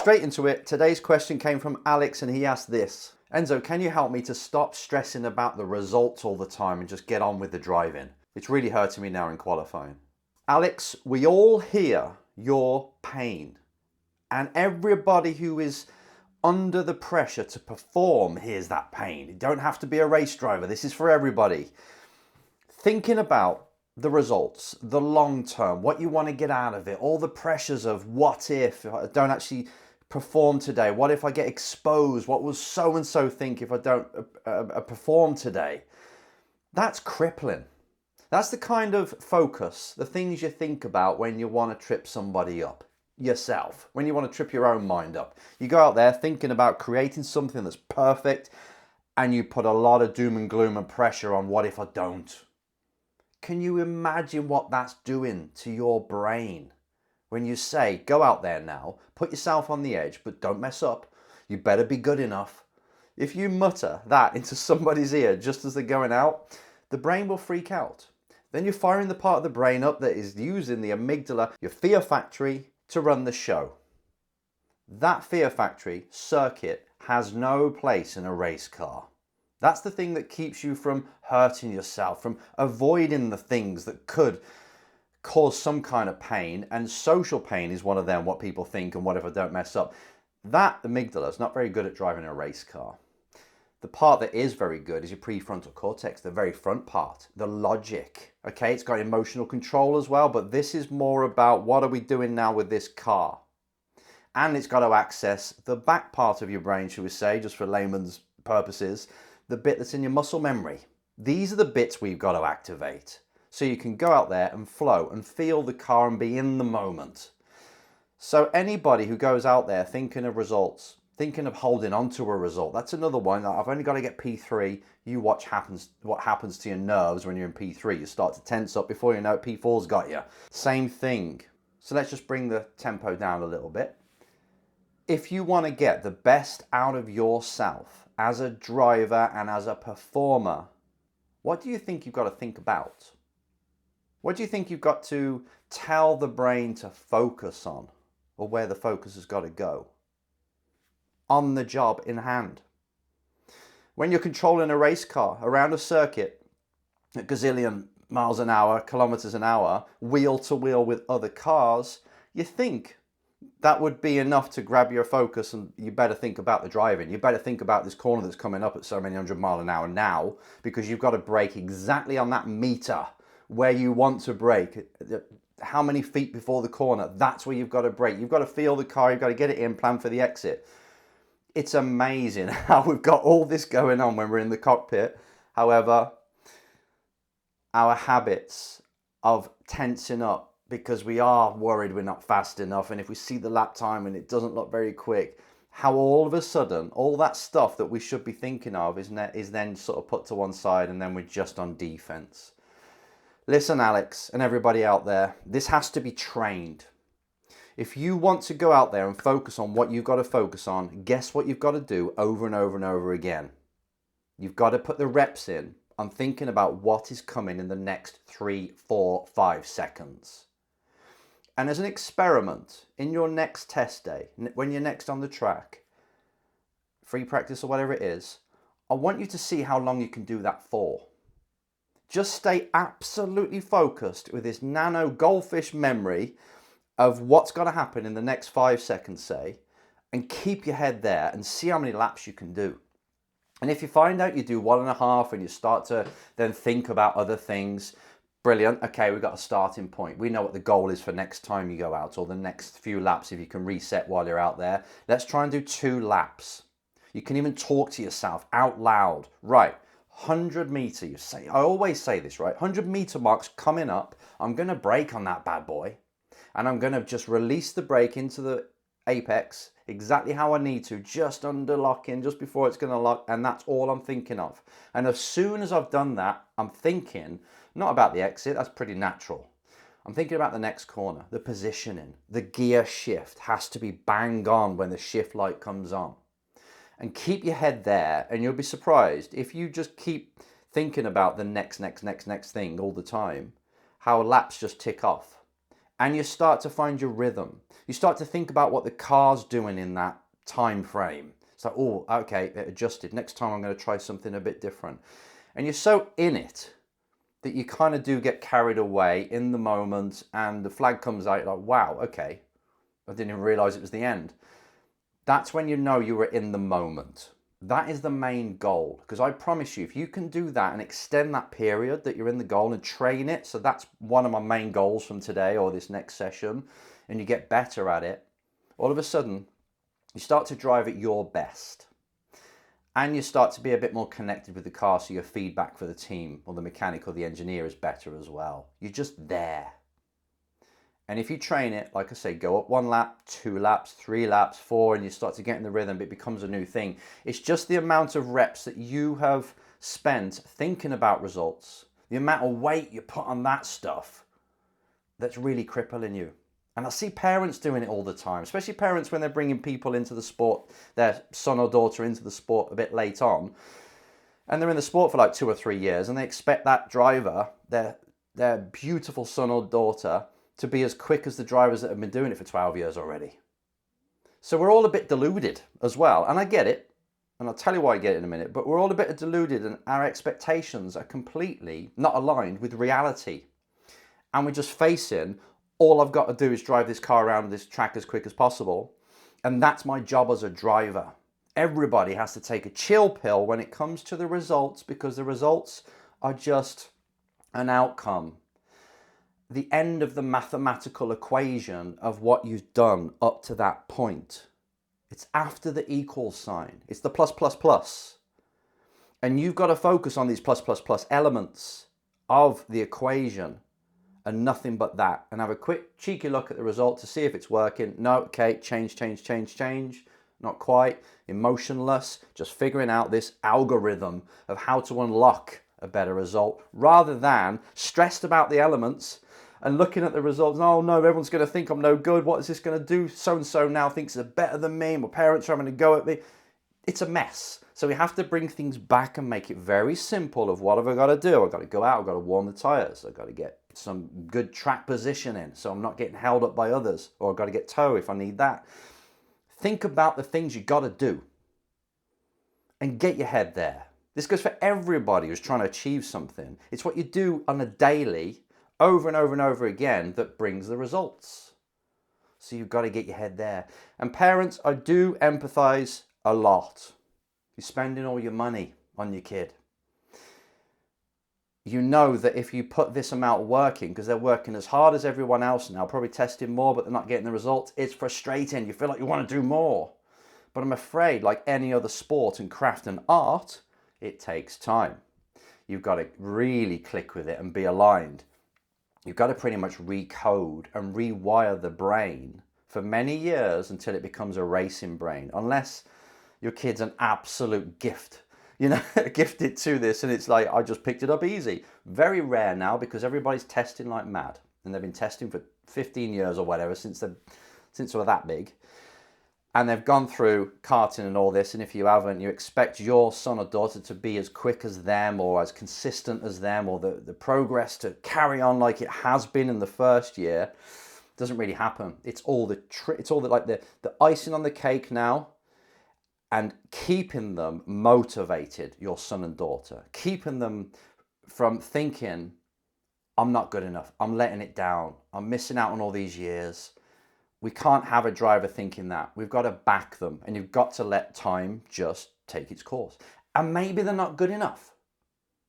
Straight into it. Today's question came from Alex and he asked this. Enzo, can you help me to stop stressing about the results all the time and just get on with the driving? It's really hurting me now in qualifying. Alex, we all hear your pain. And everybody who is under the pressure to perform hears that pain. You don't have to be a race driver. This is for everybody. Thinking about the results, the long term, what you want to get out of it, all the pressures of what if I don't actually perform today? What if I get exposed? What will so-and-so think if I don't perform today? That's crippling. That's the kind of focus, the things you think about when you want to trip somebody up. Yourself, when you want to trip your own mind up. You go out there thinking about creating something that's perfect and you put a lot of doom and gloom and pressure on what if I don't. Can you imagine what that's doing to your brain when you say, go out there now, put yourself on the edge, but don't mess up. You better be good enough. If you mutter that into somebody's ear just as they're going out, the brain will freak out. Then you're firing the part of the brain up that is using the amygdala, your fear factory, to run the show. That fear factory circuit has no place in a race car. That's the thing that keeps you from hurting yourself, from avoiding the things that could cause some kind of pain, and social pain is one of them, what people think and what if I don't mess up. That amygdala is not very good at driving a race car. The part that is very good is your prefrontal cortex, the very front part, the logic. Okay, it's got emotional control as well, but this is more about what are we doing now with this car? And it's got to access the back part of your brain, shall we say, just for layman's purposes, the bit that's in your muscle memory. These are the bits we've got to activate. So you can go out there and flow and feel the car and be in the moment. So anybody who goes out there thinking of results, thinking of holding on to a result, that's another one. I've only got to get P3. You watch what happens to your nerves when you're in P3. You start to tense up. Before you know it, P4's got you. Same thing. So let's just bring the tempo down a little bit. If you want to get the best out of yourself as a driver and as a performer, what do you think you've got to think about? What do you think you've got to tell the brain to focus on, or where the focus has got to go? On the job in hand. When you're controlling a race car around a circuit at gazillion miles an hour, kilometers an hour, wheel to wheel with other cars, you think that would be enough to grab your focus and you better think about the driving. You better think about this corner that's coming up at so many 100 miles an hour now, because you've got to brake exactly on that meter where you want to brake. How many feet before the corner? That's where you've got to brake. You've got to feel the car, you've got to get it in, plan for the exit. It's amazing how we've got all this going on when we're in the cockpit. However, our habits of tensing up because we are worried we're not fast enough, and if we see the lap time and it doesn't look very quick, how all of a sudden all that stuff that we should be thinking of is then sort of put to one side, and then we're just on defense. Listen, Alex, and everybody out there, this has to be trained. If you want to go out there and focus on what you've got to focus on, guess what you've got to do over and over and over again? You've got to put the reps in on thinking about what is coming in the next 3, 4, 5 seconds. And as an experiment, in your next test day, when you're next on the track, free practice or whatever it is, I want you to see how long you can do that for. Just stay absolutely focused with this nano goldfish memory of what's going to happen in the next 5 seconds, say, and keep your head there and see how many laps you can do. And if you find out you do 1.5 and you start to then think about other things, brilliant. Okay, we've got a starting point. We know what the goal is for next time you go out, or the next few laps if you can reset while you're out there. Let's try and do 2 laps. You can even talk to yourself out loud. Right, 100 meter, you say. I always say this, right? 100 meter marks coming up. I'm going to brake on that bad boy. And I'm going to just release the brake into the apex exactly how I need to, just under lock-in, just before it's going to lock, and that's all I'm thinking of. And as soon as I've done that, I'm thinking not about the exit, that's pretty natural. I'm thinking about the next corner, the positioning, the gear shift has to be bang on when the shift light comes on. And keep your head there, and you'll be surprised if you just keep thinking about the next thing all the time, how laps just tick off. and you start to find your rhythm. You start to think about what the car's doing in that time frame. It's like, oh, okay, it adjusted. Next time I'm going to try something a bit different. And you're so in it that you kind of do get carried away in the moment, and the flag comes out, you're like, wow, okay, I didn't even realize it was the end. That's when you know you were in the moment. That is the main goal, because I promise you, if you can do that and extend that period that you're in the goal and train it, so that's one of my main goals from today or this next session, and you get better at it, all of a sudden you start to drive at your best. And you start to be a bit more connected with the car, so your feedback for the team or the mechanic or the engineer is better as well. You're just there. And if you train it, like I say, go up 1 lap, 2 laps, 3 laps, 4, and you start to get in the rhythm, it becomes a new thing. It's just the amount of reps that you have spent thinking about results, the amount of weight you put on that stuff, that's really crippling you. And I see parents doing it all the time, especially parents when they're bringing people into the sport, their son or daughter into the sport a bit late on, and they're in the sport for like 2 or 3 years, and they expect that driver, their beautiful son or daughter, to be as quick as the drivers that have been doing it for 12 years already. So we're all a bit deluded as well, and I get it, and I'll tell you why I get it in a minute, but we're all a bit deluded, and our expectations are completely not aligned with reality. And we're just facing, all I've got to do is drive this car around this track as quick as possible. And that's my job as a driver. Everybody has to take a chill pill when it comes to the results, because the results are just an outcome. The end of the mathematical equation of what you've done up to that point. It's after the equal sign. It's the plus, plus, plus. And you've got to focus on these plus, plus, plus elements of the equation, and nothing but that, and have a quick cheeky look at the result to see if it's working. No, okay, change, change, change, change. Not quite. Emotionless, just figuring out this algorithm of how to unlock a better result, rather than stressed about the elements and looking at the results. Oh no, everyone's going to think I'm no good. What is this going to do? So-and-so now thinks they're better than me. My parents are having a go at me. It's a mess. So we have to bring things back and make it very simple of what have I got to do? I've got to go out, I've got to warm the tyres, I've got to get some good track positioning so I'm not getting held up by others, or I've got to get tow if I need that. Think about the things you got to do and get your head there. This goes for everybody who's trying to achieve something. It's what you do on a daily, over and over and over again, that brings the results. So you've got to get your head there. And parents, I do empathize a lot. You're spending all your money on your kid. You know that if you put this amount working, because they're working as hard as everyone else now, probably testing more, but they're not getting the results, it's frustrating. You feel like you want to do more. But I'm afraid, like any other sport and craft and art, it takes time. You've got to really click with it and be aligned. You've got to pretty much recode and rewire the brain for many years until it becomes a racing brain, unless your kid's an absolute gift, gifted to this, and it's like, I just picked it up easy. Very rare now, because everybody's testing like mad, and they've been testing for 15 years or whatever, since they were that big, and they've gone through karting and all this, and if you haven't, you expect your son or daughter to be as quick as them, or as consistent as them, or the progress to carry on like it has been in the first year. Doesn't really happen. It's all the icing on the cake now. And keeping them motivated, your son and daughter, keeping them from thinking, I'm not good enough, I'm letting it down, I'm missing out on all these years. We can't have a driver thinking that. We've got to back them, and you've got to let time just take its course. And maybe they're not good enough.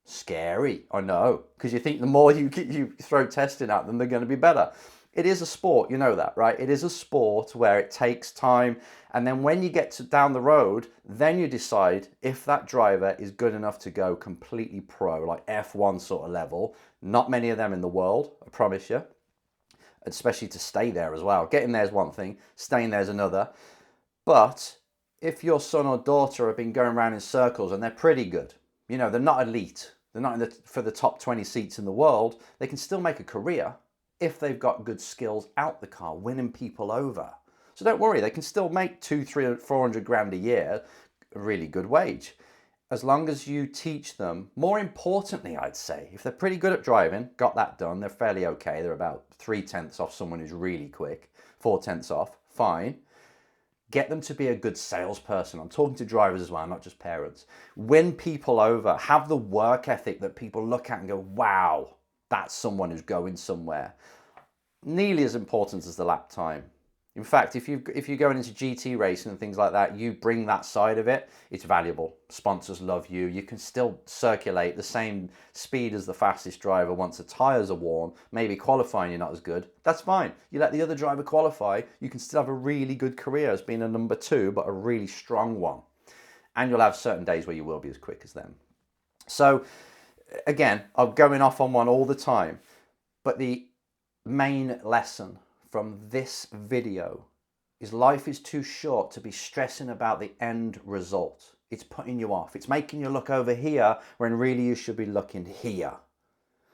Scary, I know, because you think the more you throw testing at them, they're going to be better. It is a sport, you know that, right? It is a sport where it takes time, and then when you get down the road, then you decide if that driver is good enough to go completely pro, like F1 sort of level. Not many of them in the world, I promise you, especially to stay there as well. Getting there is one thing, staying there is another. But if your son or daughter have been going around in circles and they're pretty good, they're not elite, they're not for the top 20 seats in the world, they can still make a career if they've got good skills out the car, winning people over. So don't worry, they can still make 200, 300, 400 grand a year, a really good wage. as long as you teach them, more importantly, I'd say, if they're pretty good at driving, got that done, they're fairly okay. They're about 3/10 off someone who's really quick, 4/10 off, fine. Get them to be a good salesperson. I'm talking to drivers as well, not just parents. Win people over. Have the work ethic that people look at and go, wow, that's someone who's going somewhere. Nearly as important as the lap time. In fact, if you're going into GT racing and things like that, you bring that side of it, it's valuable. Sponsors love you. You can still circulate the same speed as the fastest driver once the tyres are worn. Maybe qualifying you're not as good. That's fine. You let the other driver qualify, you can still have a really good career as being a number 2, but a really strong one. And you'll have certain days where you will be as quick as them. So again, I'm going off on one all the time, but the main lesson from this video is life is too short to be stressing about the end result. It's putting you off. It's making you look over here when really you should be looking here.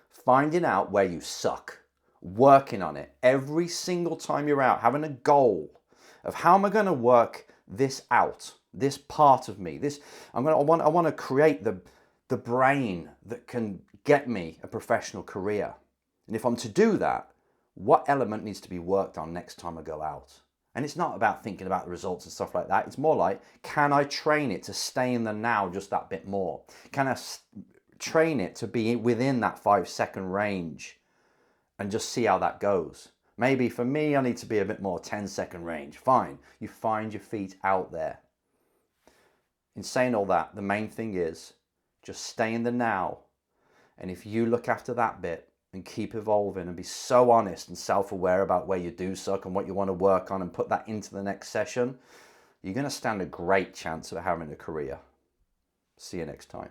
Finding out where you suck, working on it every single time you're out, having a goal of how am I going to work this out, this part of me. I want to create the brain that can get me a professional career. And if I'm to do that, what element needs to be worked on next time I go out? And it's not about thinking about the results and stuff like that. It's more like, can I train it to stay in the now just that bit more? Can I train it to be within that 5-second range and just see how that goes? Maybe for me, I need to be a bit more 10-second range. Fine. You find your feet out there. In saying all that, the main thing is just stay in the now. And if you look after that bit, and keep evolving and be so honest and self-aware about where you do suck and what you want to work on and put that into the next session, you're going to stand a great chance of having a career. See you next time.